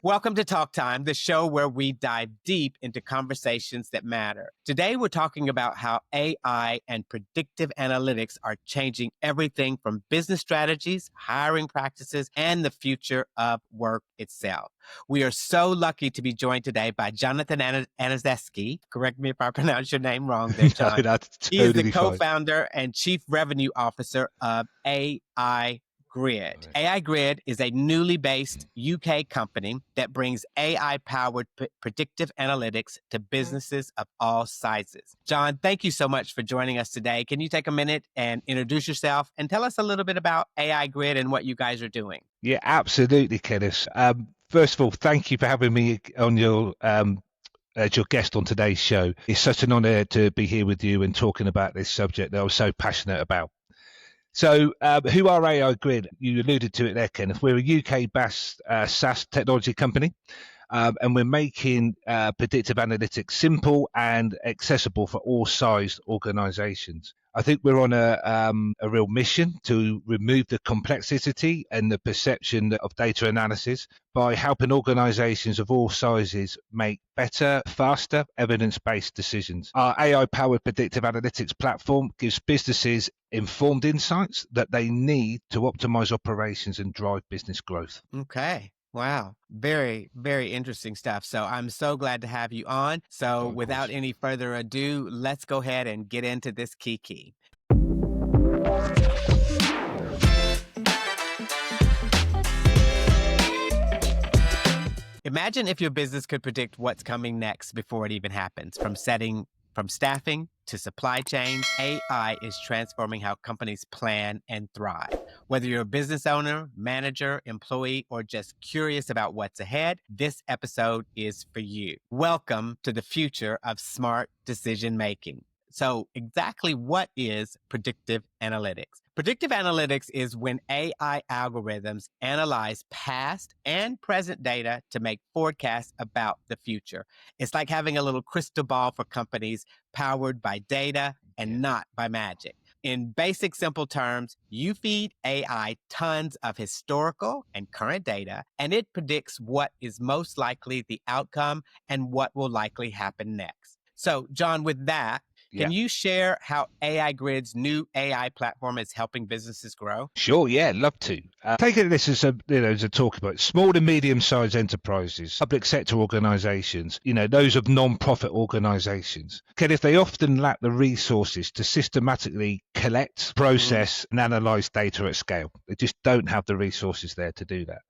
Welcome to Talk Time, the show where we dive deep into conversations that matter. Today, we're talking about how AI and predictive analytics are changing everything from business strategies, hiring practices, and the future of work itself. We are so lucky to be joined today by Jonathan Anaszewski. Correct me if I pronounce your name wrong there, John. No, that's totally He is the fine. co-founder and chief revenue officer of AI Grid. AI Grid is a newly based UK company that brings AI-powered predictive analytics to businesses of all sizes. John, thank you so much for joining us today. Can you take a minute and introduce yourself and tell us a little bit about AI Grid and what you guys are doing? Yeah, absolutely, Kenneth. First of all, thank you for having me on your as your guest on today's show. It's such an honor to be here with you and talking about this subject that I was so passionate about. So who are AI Grid? You alluded to it there, Kenneth. We're a UK-based SaaS technology company, and we're making predictive analytics simple and accessible for all sized organizations. I think we're on a real mission to remove the complexity and the perception of data analysis by helping organizations of all sizes make better, faster, evidence-based decisions. Our AI-powered predictive analytics platform gives businesses informed insights that they need to optimize operations and drive business growth. Okay. Wow. Very, very interesting stuff. So I'm so glad to have you on. So without any further ado, let's go ahead and get into this key. Imagine if your business could predict what's coming next before it even happens. From staffing to supply chain, AI is transforming how companies plan and thrive. Whether you're a business owner, manager, employee, or just curious about what's ahead, this episode is for you. Welcome to the future of smart decision making. So exactly what is predictive analytics? Predictive analytics is when AI algorithms analyze past and present data to make forecasts about the future. It's like having a little crystal ball for companies powered by data and not by magic. In basic, simple terms, you feed AI tons of historical and current data, and it predicts what is most likely the outcome and what will likely happen next. So, John, with that, can you share how AI Grid's new AI platform is helping businesses grow? Sure, yeah, love to. Taking this as a talk about small and medium-sized enterprises, public sector organisations, those of non-profit organisations. If they often lack the resources to systematically collect, process, and analyse data at scale. They just don't have the resources there to do that.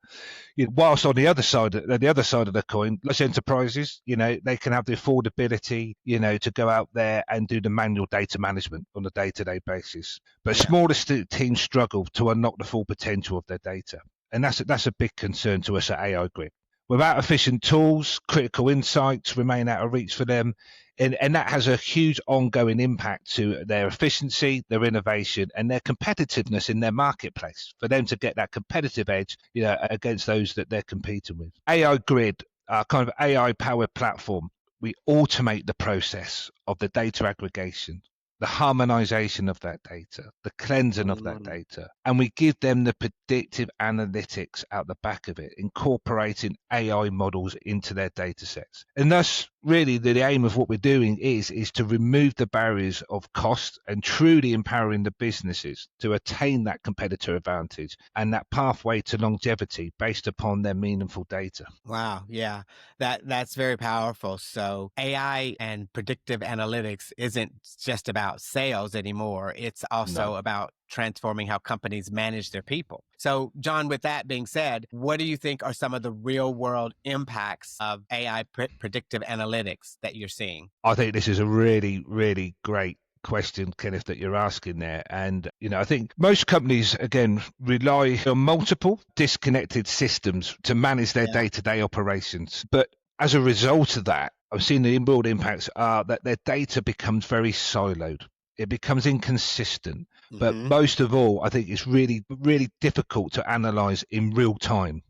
Whilst on the other side of the coin, large enterprises, they can have the affordability, to go out there and do the manual data management on a day-to-day basis. But smaller teams struggle to unlock the full potential of their data. And that's a big concern to us at AI Grid. Without efficient tools, critical insights remain out of reach for them. And that has a huge ongoing impact to their efficiency, their innovation, and their competitiveness in their marketplace for them to get that competitive edge, against those that they're competing with. AI Grid, our kind of AI-powered platform, we automate the process of the data aggregation, the harmonization of that data, the cleansing of that data, and we give them the predictive analytics out the back of it, incorporating AI models into their data sets. And thus, really, the aim of what we're doing is to remove the barriers of cost and truly empowering the businesses to attain that competitor advantage and that pathway to longevity based upon their meaningful data. Wow. Yeah, that's very powerful. So AI and predictive analytics isn't just about sales anymore. It's also about transforming how companies manage their people. So, John, with that being said, what do you think are some of the real world impacts of AI predictive analytics that you're seeing? I think this is a really, really great question, Kenneth, that you're asking there. And, I think most companies, again, rely on multiple disconnected systems to manage their day-to-day operations. But as a result of that, I've seen the inbuilt impacts are that their data becomes very siloed. It becomes inconsistent. But most of all, I think it's really, really difficult to analyze in real time.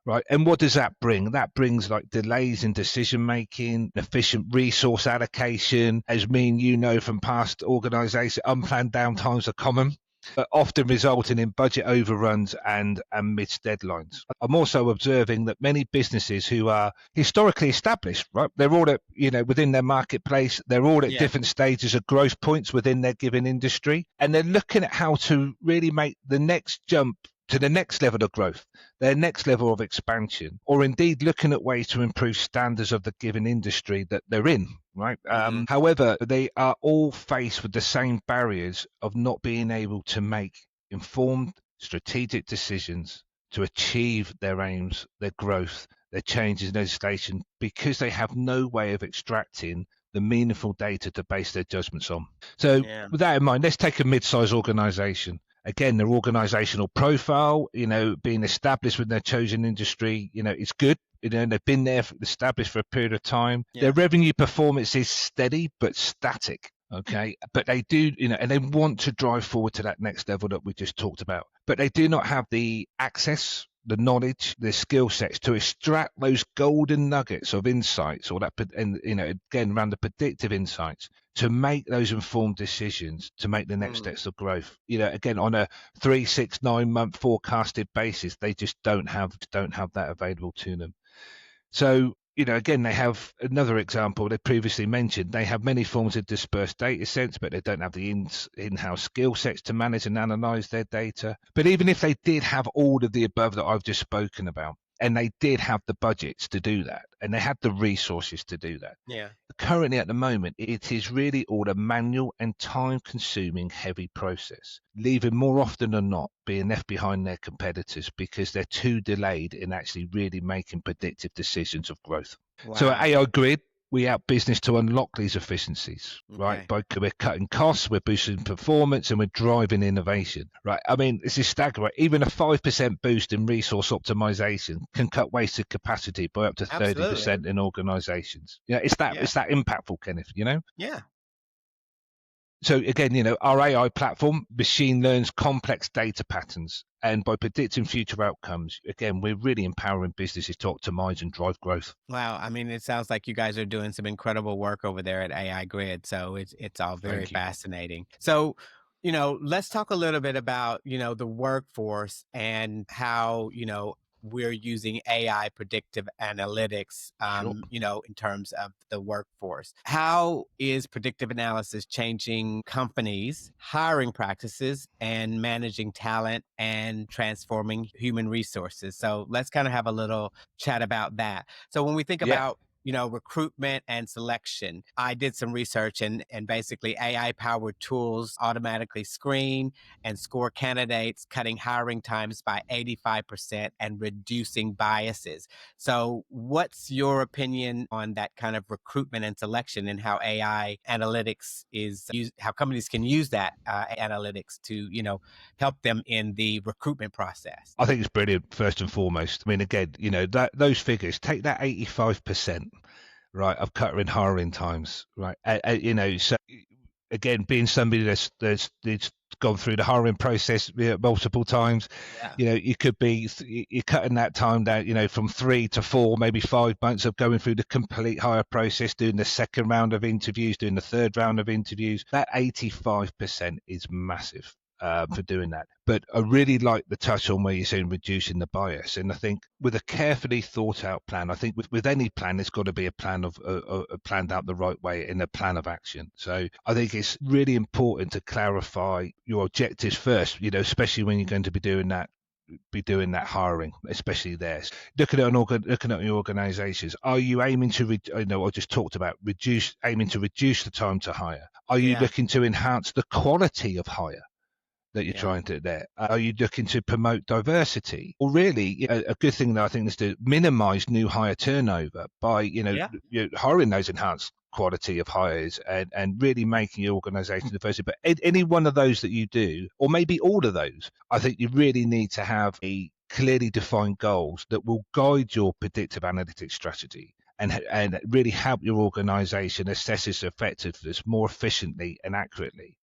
Right. And what does that bring? That brings like delays in decision making, efficient resource allocation. As from past organizations, unplanned downtimes are common. often resulting in budget overruns and missed deadlines. I'm also observing that many businesses who are historically established, right, they're all at, within their marketplace, they're all at Yeah. different stages of growth points within their given industry, and they're looking at how to really make the next jump to the next level of growth, their next level of expansion, or indeed looking at ways to improve standards of the given industry that they're in, right? However, they are all faced with the same barriers of not being able to make informed, strategic decisions to achieve their aims, their growth, their changes in legislation, because they have no way of extracting the meaningful data to base their judgments on. So with that in mind, let's take a mid-sized organization. Again, their organizational profile, being established with their chosen industry, it's good. They've been there, established for a period of time. Yeah. Their revenue performance is steady but static. Okay, but they do, and they want to drive forward to that next level that we just talked about. But they do not have the access, the knowledge, the skill sets to extract those golden nuggets of insights, or that, and again, around the predictive insights, to make those informed decisions, to make the next steps of growth. Again, on a 3, 6, 9 month forecasted basis, they just don't have that available to them. So, again, they have another example they previously mentioned. They have many forms of dispersed data sets, but they don't have the in-house skill sets to manage and analyze their data. But even if they did have all of the above that I've just spoken about, and they did have the budgets to do that, and they had the resources to do that. Yeah. Currently, at the moment, it is really all a manual and time-consuming heavy process, leaving more often than not being left behind their competitors because they're too delayed in actually really making predictive decisions of growth. Wow. So at AI Grid, we help business to unlock these efficiencies, right? Okay. We're cutting costs, we're boosting performance, and we're driving innovation, right? I mean, this is staggering. Even a 5% boost in resource optimization can cut wasted capacity by up to 30% in organizations. It's that impactful, Kenneth, Yeah. So again, our AI platform machine learns complex data patterns, and by predicting future outcomes, again, we're really empowering businesses to optimize and drive growth. Wow. I mean, it sounds like you guys are doing some incredible work over there at AI Grid. So it's all very fascinating. So, let's talk a little bit about, the workforce and how, we're using AI predictive analytics, in terms of the workforce. How is predictive analysis changing companies' hiring practices and managing talent and transforming human resources? So let's kind of have a little chat about that. So when we think about recruitment and selection, I did some research, and basically AI-powered tools automatically screen and score candidates, cutting hiring times by 85% and reducing biases. So what's your opinion on that kind of recruitment and selection, and how AI analytics is used, how companies can use that analytics to, help them in the recruitment process? I think it's brilliant, first and foremost. I mean, again, those figures, take that 85%, right, of cutting hiring times, right? So again, being somebody that's gone through the hiring process multiple times, you could be, you're cutting that time down, from 3 to 4, maybe 5 months of going through the complete hire process, doing the second round of interviews, doing the third round of interviews. That 85% is massive. For doing that. But I really like the touch on where you're saying reducing the bias. And I think with a carefully thought out plan, I think with any plan, there's got to be a plan of planned out the right way in a plan of action. So I think it's really important to clarify your objectives first, especially when you're going to be doing that hiring, especially theirs. Looking at your organizations, are you aiming to I just talked about aiming to reduce the time to hire? Are you looking to enhance the quality of hire that you're trying to there? Are you looking to promote diversity? Or really, a good thing that I think is to minimize new hire turnover by, hiring those enhanced quality of hires and really making your organization diverse. But any one of those that you do, or maybe all of those, I think you really need to have a clearly defined goals that will guide your predictive analytics strategy and really help your organization assess its effectiveness more efficiently and accurately.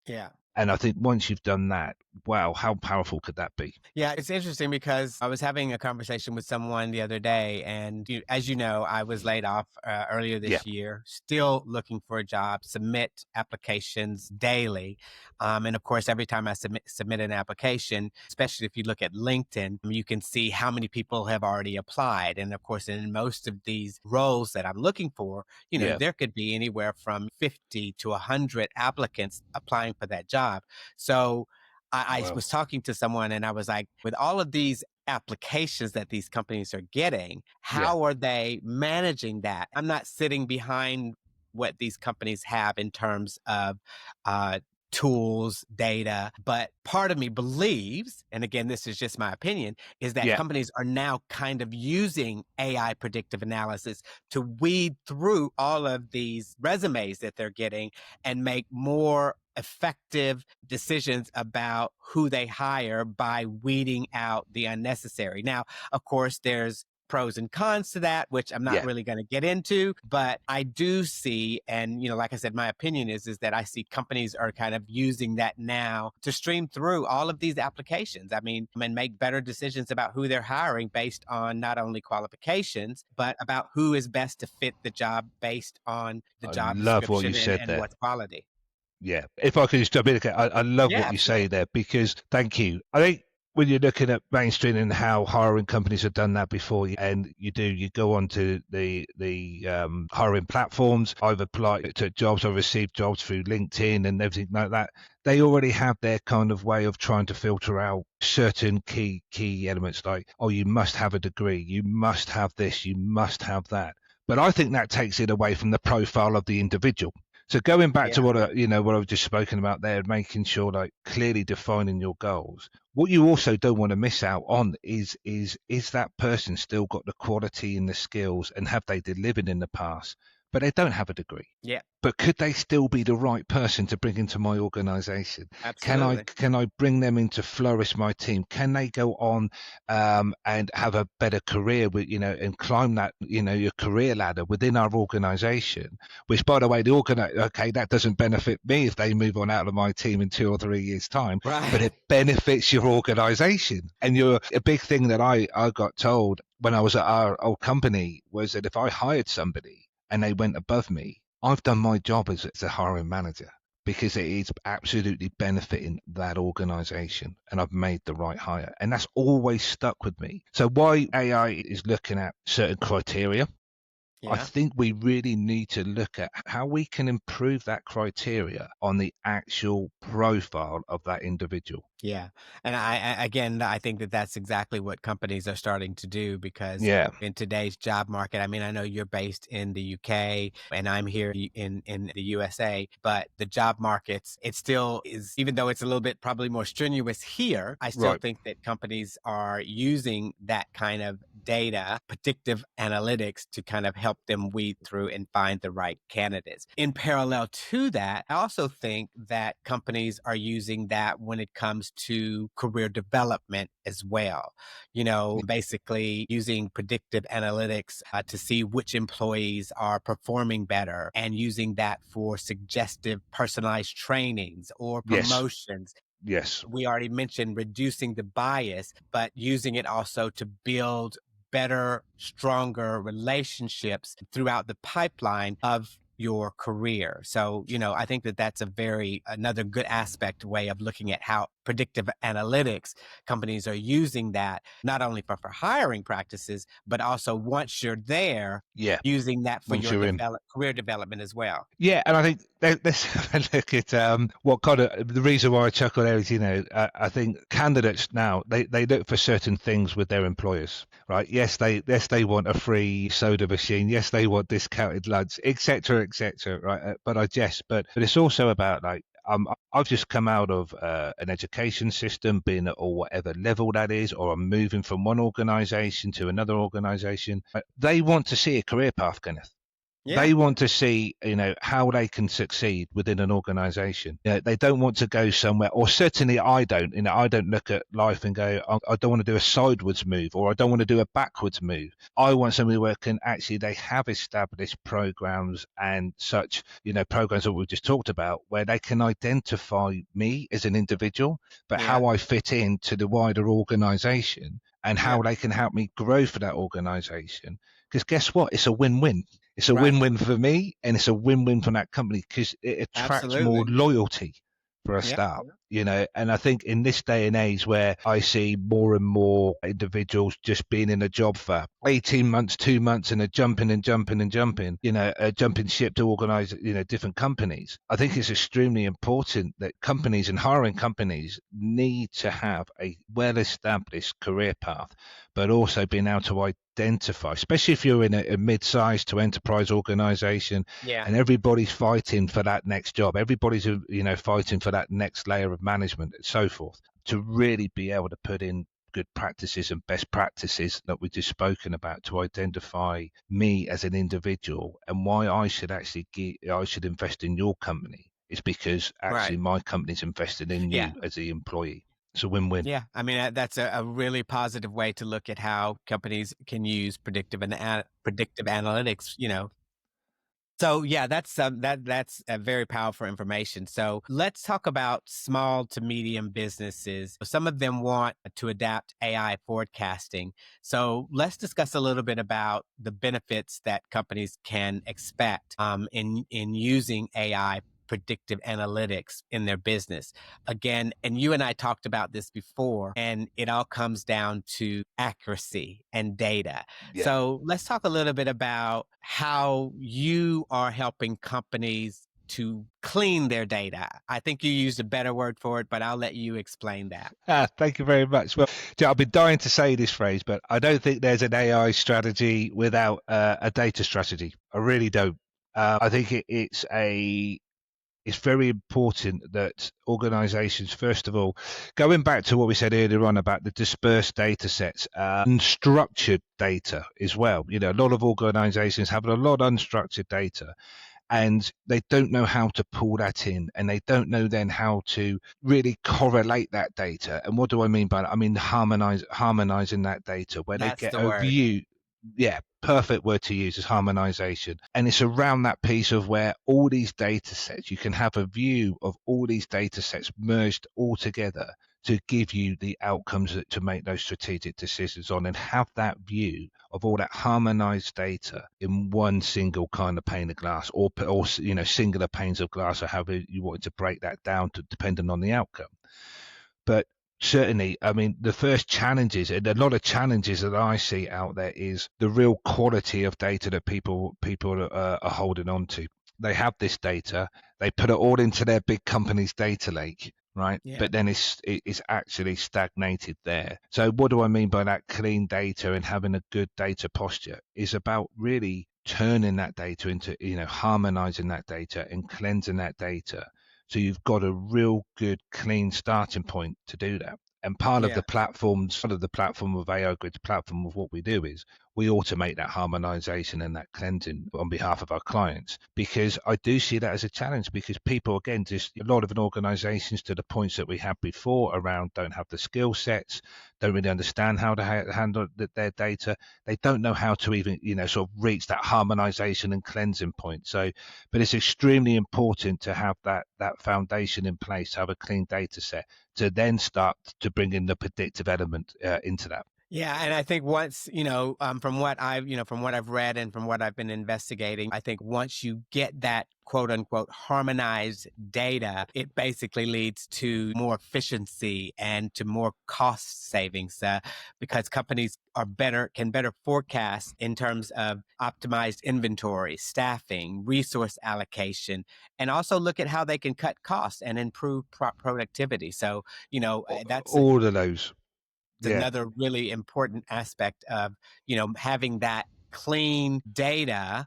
Yeah. And I think once you've done that, wow, how powerful could that be? Yeah, it's interesting because I was having a conversation with someone the other day, and as you know, I was laid off earlier Yeah, this year, still looking for a job, submit applications daily. And of course, every time I submit an application, especially if you look at LinkedIn, you can see how many people have already applied. And of course, in most of these roles that I'm looking for, yeah. there could be anywhere from 50 to 100 applicants applying for that job. So, I Well, was talking to someone and I was like, with all of these applications that these companies are getting, yeah, how are they managing that? I'm not sitting behind what these companies have in terms of uh, tools, data, but part of me believes, and again, this is just my opinion, is that yeah. companies are now kind of using AI predictive analysis to weed through all of these resumes that they're getting and make more effective decisions about who they hire by weeding out the unnecessary. Now, of course, there's pros and cons to that, which I'm not Yeah, really going to get into, but I do see, and like I said, my opinion is that I see companies are kind of using that now to stream through all of these applications. I mean, and make better decisions about who they're hiring based on not only qualifications, but about who is best to fit the job based on the I job love what you description said and there. what's quality. Yeah, if I could just jump in, okay, I love Yeah, what you say absolutely. there because thank you. I think when you're looking at mainstream and how hiring companies have done that before, and you go on to the hiring platforms. I've applied to jobs, I've received jobs through LinkedIn and everything like that. They already have their kind of way of trying to filter out certain key elements, like, oh, you must have a degree, you must have this, you must have that. But I think that takes it away from the profile of the individual. So going back to Yeah. what I've just spoken about there, making sure like clearly defining your goals. What you also don't want to miss out on is that person still got the quality and the skills, and have they delivered in the past, but they don't have a degree. Yeah, But could they still be the right person to bring into my organization? Can I absolutely. can I bring them in to flourish my team? Can they go on and have a better career with and climb that your career ladder within our organization? Which, by the way, okay, that doesn't benefit me if they move on out of my team in 2 or 3 years' time, but Right. it benefits your organization. And a big thing that I got told when I was at our old company was that if I hired somebody and they went above me, I've done my job as a hiring manager because it is absolutely benefiting that organization and I've made the right hire. And that's always stuck with me. So why AI is looking at certain criteria, I Yeah. think we really need to look at how we can improve that criteria on the actual profile of that individual. Yeah. And again, I think that that's exactly what companies are starting to do because Yeah, in today's job market, I mean, I know you're based in the UK and I'm here in the USA, but the job markets, it still is, even though it's a little bit probably more strenuous here, I still right. think that companies are using that kind of data, predictive analytics to kind of help them weed through and find the right candidates. In parallel to that, I also think that companies are using that when it comes to career development as well. Basically using predictive analytics to see which employees are performing better and using that for suggestive personalized trainings or Yes, promotions. yes, We already mentioned reducing the bias, but using it also to build better, stronger relationships throughout the pipeline of your career. So, I think that that's another good aspect way of looking at how predictive analytics companies are using that, not only for hiring practices, but also once you're there, yeah. using that for Once your you're in. career development as well. Yeah, and I think let's have a look at what kind of the reason why I chuckle there is, I think candidates now they look for certain things with their employers, right? Yes they want a free soda machine, yes they want discounted lunch, etc., right? But it's also about like I've just come out of an education system, being at or whatever level that is, or I'm moving from one organisation to another organisation. They want to see a career path, Kenneth. Yeah. They want to see, how they can succeed within an organization. They don't want to go somewhere, or certainly I don't. I don't look at life and go, I don't want to do a sideways move, or I don't want to do a backwards move. I want somebody where they have established programs and such, programs that we've just talked about, where they can identify me as an individual, but Yeah. how I fit into the wider organization and how Yeah. they can help me grow for that organization. Because guess what? It's a win-win. It's a Right. win-win for me, and it's a win-win for that company because it attracts more Absolutely. loyalty for a Yeah. start. And I think in this day and age where I see more and more individuals just being in a job for 18 months, 2 months, and are jumping and jumping and jumping, jumping ship to organize, different companies. I think it's extremely important that companies and hiring companies need to have a well-established career path, but also being able to identify, especially if you're in a mid-sized to enterprise organization, Yeah. and everybody's fighting for that next job. Everybody's, fighting for that next layer of management and so forth, to really be able to put in good practices and best practices that we've just spoken about to identify me as an individual and why I should invest in your company is because actually Right. my company's invested in Yeah. you as the employee. It's a win-win. Yeah. I mean, that's a really positive way to look at how companies can use predictive analytics. So yeah, that's a very powerful information. So let's talk about small to medium businesses. Some of them want to adapt AI forecasting. So let's discuss a little bit about the benefits that companies can expect in using AI predictive analytics in their business. Again, and you and I talked about this before, and it all comes down to accuracy and data. Yeah. So let's talk a little bit about how you are helping companies to clean their data. I think you used a better word for it, but I'll let you explain that. Thank you very much. Well, I've been dying to say this phrase, but I don't think there's an AI strategy without a data strategy. I really don't. I think it's very important that organizations, first of all, going back to what we said earlier on about the dispersed data sets, unstructured data as well. A lot of organizations have a lot of unstructured data, and they don't know how to pull that in, and they don't know then how to really correlate that data. And what do I mean by that? I mean harmonizing that data where they That's get the a word. view. Yeah, perfect word to use is harmonization. And it's around that piece of where all these data sets, you can have a view of all these data sets merged all together to give you the outcomes to make those strategic decisions on, and have that view of all that harmonized data in one single kind of pane of glass, or singular panes of glass, or however you wanted to break that down to depending on the outcome. But certainly, I mean, the first challenges, and a lot of challenges that I see out there, is the real quality of data that people are holding on to. They have this data, they put it all into their big company's data lake, right? Yeah. But then it's actually stagnated there. So what do I mean by that? Clean data and having a good data posture is about really turning that data into, harmonizing that data and cleansing that data, so you've got a real good, clean starting point to do that. And part of Yeah. the platform of AI Grid's platform of what we do is we automate that harmonization and that cleansing on behalf of our clients, because I do see that as a challenge, because people, again, just a lot of organizations, to the points that we had before around, don't have the skill sets, don't really understand how to handle their data. They don't know how to even, sort of reach that harmonization and cleansing point. So, but it's extremely important to have that foundation in place, to have a clean data set, to then start to bring in the predictive element into that. Yeah, and I think once, from what I've read and from what I've been investigating, I think once you get that quote unquote harmonized data, it basically leads to more efficiency and to more cost savings, because companies can better forecast in terms of optimized inventory, staffing, resource allocation, and also look at how they can cut costs and improve productivity. So, that's All of those. Yeah. another really important aspect of having that clean data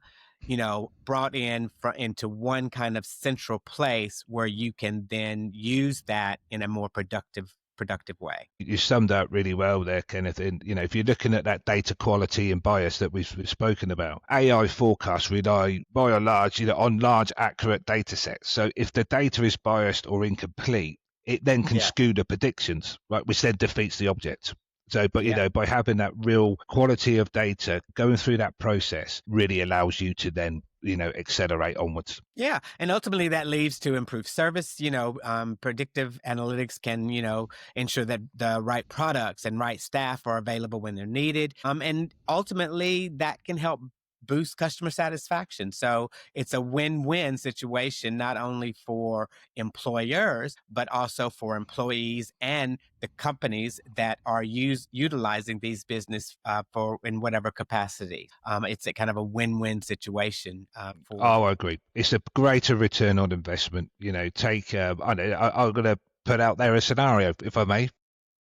brought into one kind of central place where you can then use that in a more productive productive way. You summed up really well there, Kenneth. And if you're looking at that data quality and bias that we've spoken about, AI forecasts rely by and large, on large, accurate data sets. So if the data is biased or incomplete, it then can skew the predictions, right, which then defeats the object. So, but by having that real quality of data, going through that process really allows you to then accelerate onwards. Yeah. And ultimately that leads to improved service. Predictive analytics can, ensure that the right products and right staff are available when they're needed. And ultimately that can help boost customer satisfaction. So it's a win-win situation, not only for employers, but also for employees and the companies that are utilizing these business for in whatever capacity. It's a kind of a win-win situation. I agree. It's a greater return on investment. Take I'm going to put out there a scenario, if I may.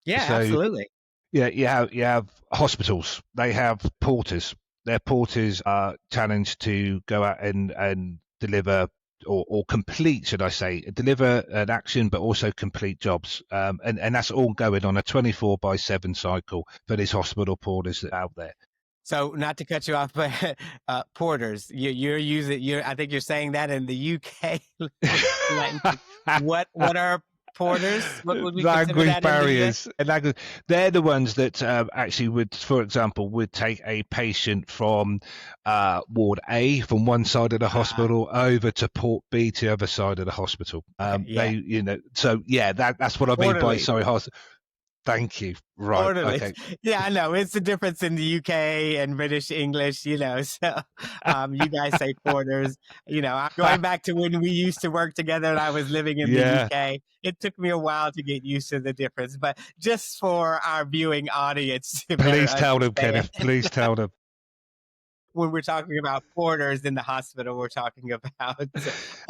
Yeah, absolutely. Yeah, you have hospitals. They have porters. Their porters are challenged to go out and deliver or complete, should I say, deliver an action, but also complete jobs. And that's all going on a 24/7 cycle for these hospital porters out there. So not to cut you off, but porters, I think you're saying that in the UK. What are porters? What would we language barriers? They're the ones that actually would, for example, would take a patient from ward A from one side of the hospital over to port B to the other side of the hospital. That's what I mean by Thank you. Right. Orderlies. Okay. Yeah, I know. It's the difference in the UK and British English, So you guys say porters. I'm going back to when we used to work together and I was living in the UK. It took me a while to get used to the difference, but just for our viewing audience. Please tell them, Kenneth. Please tell them. When we're talking about porters in the hospital, we're talking about and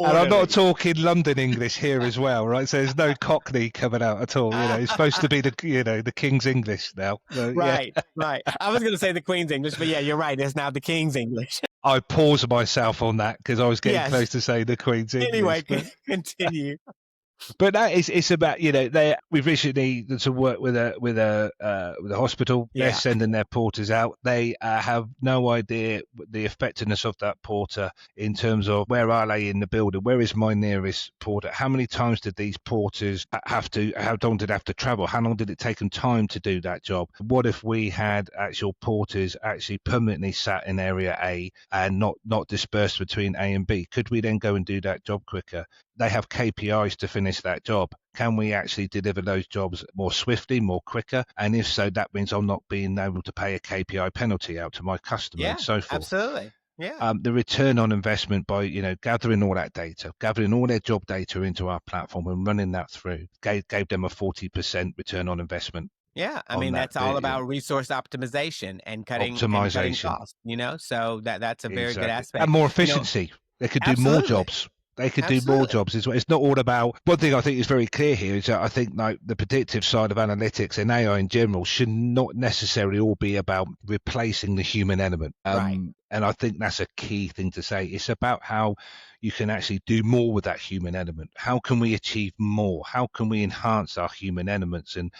I'm not talking London English here as well, right? So there's no Cockney coming out at all. It's supposed to be the King's English now. Right. I was going to say the Queen's English, but yeah, you're right. It's now the King's English. I paused myself on that because I was getting close to saying the Queen's English. Anyway, continue. But it's about we've recently done some work with a hospital. They're sending their porters out. They have no idea the effectiveness of that porter in terms of where are they in the building, where is my nearest porter, how many times did these porters how long did they have to travel, how long did it take them time to do that job. What if we had actual porters actually permanently sat in area A and not dispersed between A and B? Could we then go and do that job quicker? They have KPIs to finish that job. Can we actually deliver those jobs more swiftly, more quicker? And if so, that means I'm not being able to pay a KPI penalty out to my customer and so forth. Absolutely. Yeah. The return on investment by, gathering all that data, gathering all their job data into our platform and running that through gave them a 40% return on investment. Yeah, I mean, that's all about resource optimization and cutting costs, so that's a very good aspect. And more efficiency. They could do more jobs. They could do more jobs as well. It's not all about one thing. I think is very clear here is that I think like the predictive side of analytics and AI in general should not necessarily all be about replacing the human element. Right. And I think that's a key thing to say. It's about how you can actually do more with that human element. How can we achieve more? How can we enhance our human elements and,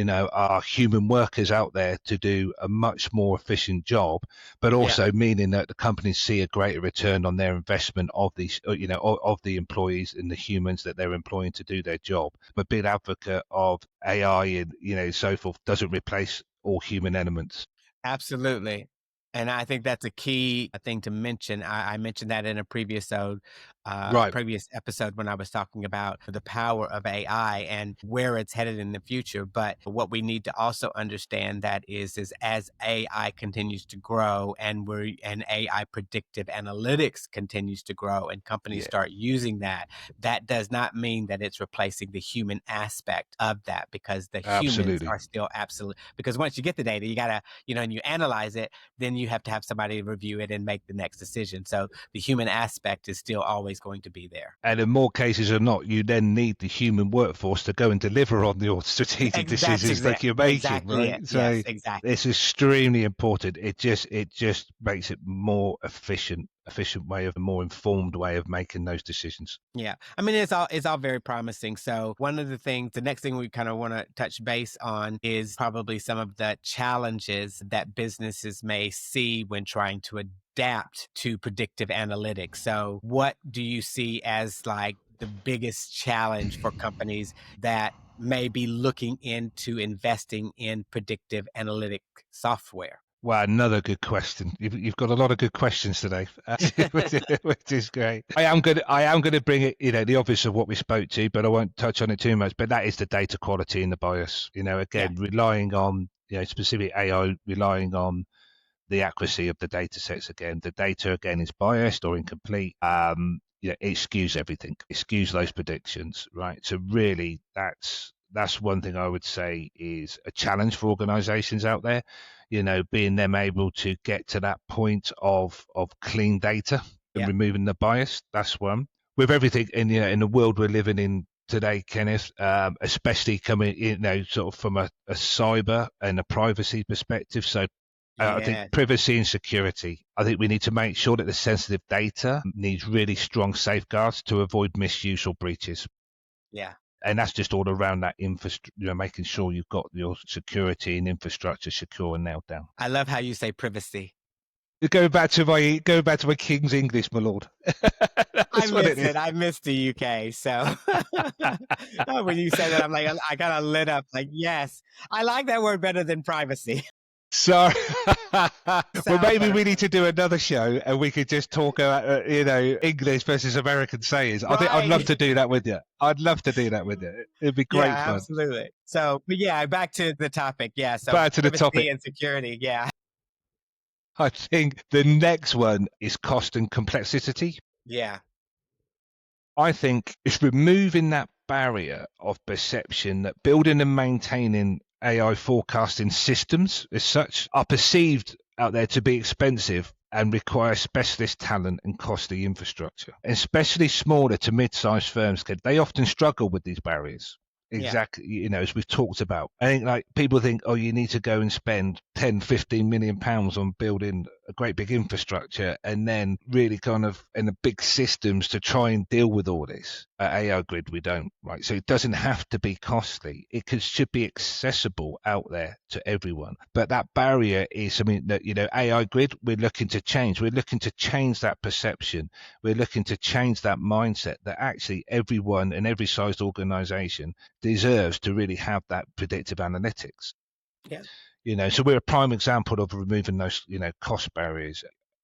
our human workers out there to do a much more efficient job, but also meaning that the companies see a greater return on their investment of these, of the employees and the humans that they're employing to do their job. But being advocate of AI and, so forth doesn't replace all human elements. Absolutely. And I think that's a key thing to mention. I mentioned that in a previous episode when I was talking about the power of AI and where it's headed in the future. But what we need to also understand that is as AI continues to grow and AI predictive analytics continues to grow and companies start using that does not mean that it's replacing the human aspect of that, because the humans are still absolute. Because once you get the data, you gotta, and you analyze it, then you have to have somebody review it and make the next decision. So the human aspect is still always going to be there. And in more cases than not, you then need the human workforce to go and deliver on your strategic decisions that you're making, right? So it's extremely important. It just makes it more efficient. efficient way, of a more informed way of making those decisions. Yeah. I mean, it's all very promising. So one of the things, the next thing we kind of want to touch base on is probably some of the challenges that businesses may see when trying to adapt to predictive analytics. So what do you see as like the biggest challenge for companies that may be looking into investing in predictive analytic software? Well, another good question. You've got a lot of good questions today, which is great. I am going to bring it, the obvious of what we spoke to, but I won't touch on it too much. But that is the data quality and the bias. Again, relying on specific AI, relying on the accuracy of the data sets. Again, the data again is biased or incomplete. It skews everything. It skews those predictions, right? So really, that's one thing I would say is a challenge for organizations out there, being them able to get to that point of clean data and removing the bias. That's one. With everything in the world we're living in today, Kenneth, especially coming, sort of from a cyber and a privacy perspective. So I think privacy and security. I think we need to make sure that the sensitive data needs really strong safeguards to avoid misuse or breaches. Yeah. And that's just all around that infrastructure, making sure you've got your security and infrastructure secure and nailed down. I love how you say privacy. Going back to my King's English, my lord. I missed the UK, so when you said that, I'm like, I kind of lit up. Like, yes, I like that word better than privacy. Sorry. Well, maybe we need to do another show and we could just talk about, English versus American sayings. I think I'd love to do that with you. It'd be great fun. Absolutely. So, but back to the topic. Yeah. So back to the topic and security. Yeah. I think the next one is cost and complexity. Yeah. I think it's removing that barrier of perception that building and maintaining AI forecasting systems as such are perceived out there to be expensive and require specialist talent and costly infrastructure. And especially smaller to mid-sized firms, they often struggle with these barriers. Exactly, as we've talked about. I think like people think, you need to go and spend 10, 15 million pounds on building a great big infrastructure and then really kind of in the big systems to try and deal with all this. At AI Grid, we don't, right? So it doesn't have to be costly. It should be accessible out there to everyone. But that barrier is something that, AI Grid, we're looking to change. We're looking to change that perception. We're looking to change that mindset that actually everyone and every sized organization deserves to really have that predictive analytics. Yeah. So we're a prime example of removing those, cost barriers.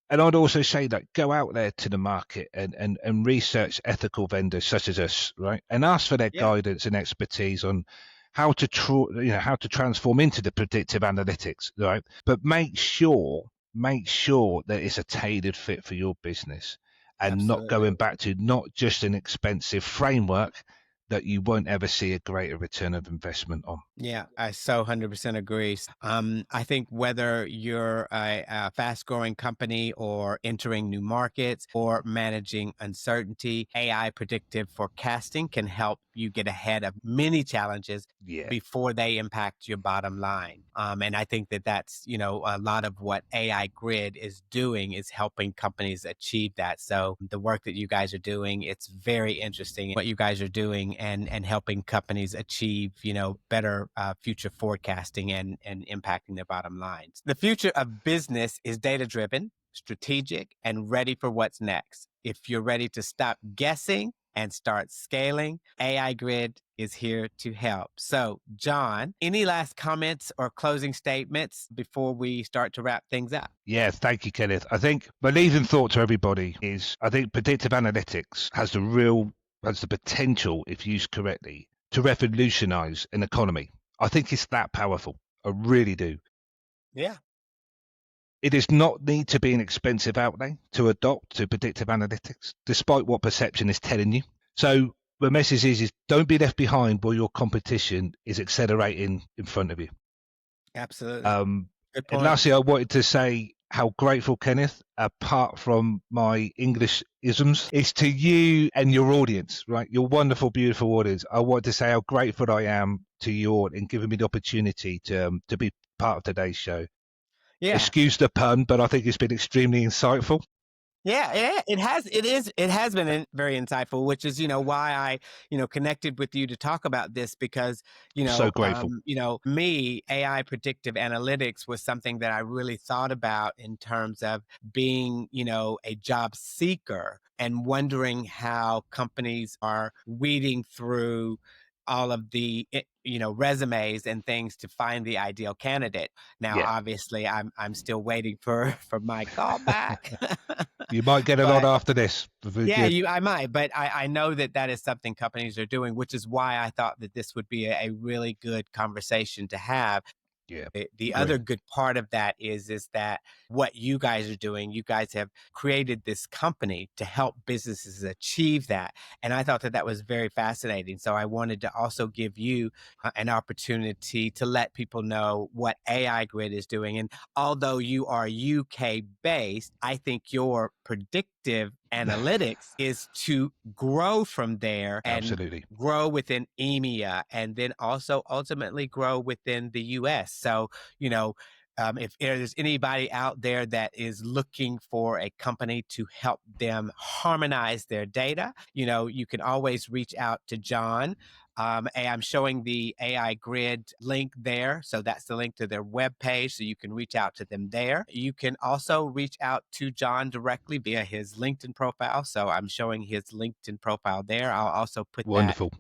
And I'd also say that go out there to the market and research ethical vendors such as us, right? And ask for their guidance and expertise on how to transform into the predictive analytics, right? But make sure that it's a tailored fit for your business and not going back to not just an expensive framework that you won't ever see a greater return of investment on. Yeah, I so 100% agree. I think whether you're a fast-growing company or entering new markets or managing uncertainty, AI predictive forecasting can help you get ahead of many challenges before they impact your bottom line. And I think that's, a lot of what AI Grid is doing is helping companies achieve that. So the work that you guys are doing, it's very interesting what you guys are doing and helping companies achieve, better future forecasting and impacting their bottom lines. The future of business is data-driven, strategic, and ready for what's next. If you're ready to stop guessing and start scaling, AI Grid is here to help. So, John, any last comments or closing statements before we start to wrap things up? Yes, thank you, Kenneth. I think my leading thought to everybody is I think predictive analytics has the potential, if used correctly, to revolutionize an economy. I think it's that powerful. I really do. Yeah. It does not need to be an expensive outlay to adopt to predictive analytics, despite what perception is telling you. So the message is don't be left behind while your competition is accelerating in front of you. Absolutely. Good point. And lastly, I wanted to say how grateful, Kenneth, apart from my English isms, is to you and your audience, right? Your wonderful, beautiful audience. I want to say how grateful I am to you all in giving me the opportunity to be part of today's show. Yeah. Excuse the pun, but I think it's been extremely insightful. Yeah, it has been very insightful, which is, why I, connected with you to talk about this because, So grateful. me, AI predictive analytics was something that I really thought about in terms of being, a job seeker and wondering how companies are weeding through all of the resumes and things to find the ideal candidate. Now, Yeah. obviously, I'm still waiting for my call back. You might get a lot But after this. yeah, Yeah. I might, but I know that that is something companies are doing, which is why I thought that this would be a really good conversation to have. Yeah. The other Agree. good part of that is that what you guys are doing, you guys have created this company to help businesses achieve that. And I thought that that was very fascinating. So I wanted to also give you an opportunity to let people know what AI Grid is doing. And although you are UK based, I think your predictive analytics is to grow from there and Absolutely. grow within EMEA and then also ultimately grow within the US. So, you know, if there's anybody out there that is looking for a company to help them harmonize their data, you can always reach out to John. And I'm showing the AI Grid link there. So that's the link to their webpage. So you can reach out to them there. You can also reach out to John directly via his LinkedIn profile. So I'm showing his LinkedIn profile there. I'll also put that Wonderful.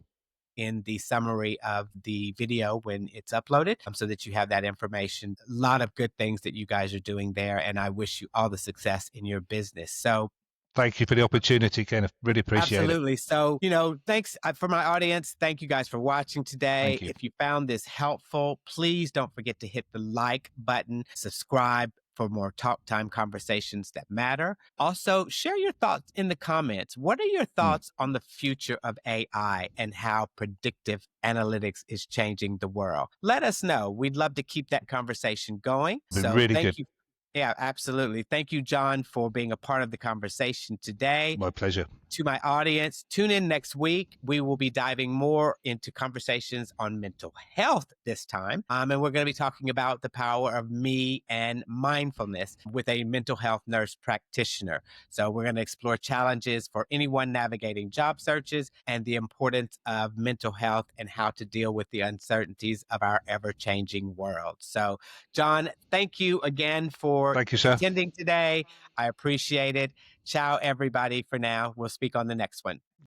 in the summary of the video when it's uploaded so that you have that information. A lot of good things that you guys are doing there. And I wish you all the success in your business. So Thank you for the opportunity, Kenneth. Really appreciate it. absolutely. So, thanks for my audience. Thank you guys for watching today. Thank you. If you found this helpful, please don't forget to hit the like button, subscribe for more talk time conversations that matter. Also, share your thoughts in the comments. What are your Mm. thoughts on the future of AI and how predictive analytics is changing the world? Let us know. We'd love to keep that conversation going. Been So, really good. thank you. Yeah, absolutely. Thank you, John, for being a part of the conversation today. My pleasure. To my audience, tune in next week. We will be diving more into conversations on mental health this time. And we're going to be talking about the power of me and mindfulness with a mental health nurse practitioner. So we're going to explore challenges for anyone navigating job searches and the importance of mental health and how to deal with the uncertainties of our ever-changing world. So, John, thank you again for Thank you, sir. attending today. I appreciate it. Ciao, everybody, for now. We'll speak on the next one.